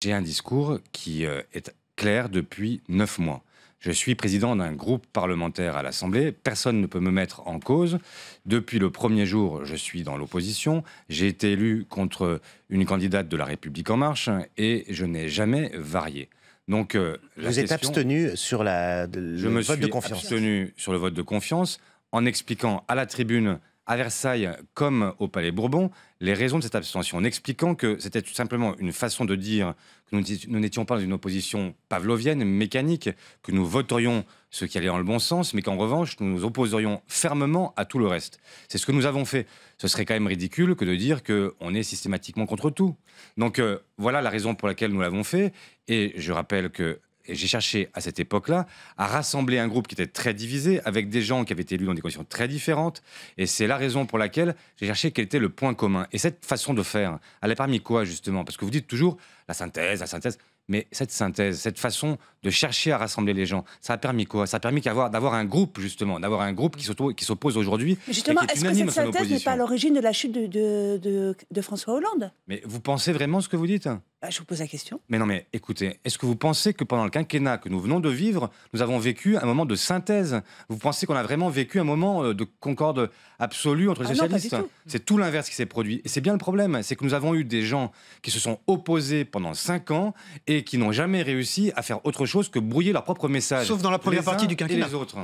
J'ai un discours qui est clair depuis 9 mois. Je suis président d'un groupe parlementaire à l'Assemblée. Personne ne peut me mettre en cause. Depuis le premier jour, je suis dans l'opposition. J'ai été élu contre une candidate de La République En Marche et je n'ai jamais varié. Donc, Vous êtes abstenu sur je me le vote de suis confiance. abstenu sur le vote de confiance en expliquant à la tribune, à Versailles comme au Palais Bourbon, les raisons de cette abstention, en expliquant que c'était tout simplement une façon de dire que nous n'étions pas dans une opposition pavlovienne, mécanique, que nous voterions ce qui allait dans le bon sens, mais qu'en revanche, nous nous opposerions fermement à tout le reste. C'est ce que nous avons fait. Ce serait quand même ridicule que de dire qu'on est systématiquement contre tout. Donc voilà la raison pour laquelle nous l'avons fait. Et je rappelle que j'ai cherché à cette époque-là à rassembler un groupe qui était très divisé, avec des gens qui avaient été élus dans des conditions très différentes. Et c'est la raison pour laquelle j'ai cherché quel était le point commun. Et cette façon de faire, elle a permis quoi justement? Parce que vous dites toujours la synthèse, la synthèse. Mais cette synthèse, cette façon de chercher à rassembler les gens, ça a permis quoi? Ça a permis d'avoir un groupe, justement, d'avoir un groupe qui s'oppose aujourd'hui. Mais justement, et qui est est-ce que unanime cette à son synthèse n'est pas à opposition. l'origine de la chute de François Hollande? Mais vous pensez vraiment ce que vous dites? Je vous pose la question. Mais non, mais écoutez, est-ce que vous pensez que pendant le quinquennat que nous venons de vivre, nous avons vécu un moment de synthèse? Vous pensez qu'on a vraiment vécu un moment de concorde absolue entre les Ah non, pas du socialistes? tout. C'est tout l'inverse qui s'est produit. Et c'est bien le problème, c'est que nous avons eu des gens qui se sont opposés pendant 5 ans et qui n'ont jamais réussi à faire autre chose que brouiller leur propre message. Sauf dans la première les partie uns du et quinquennat. les autres.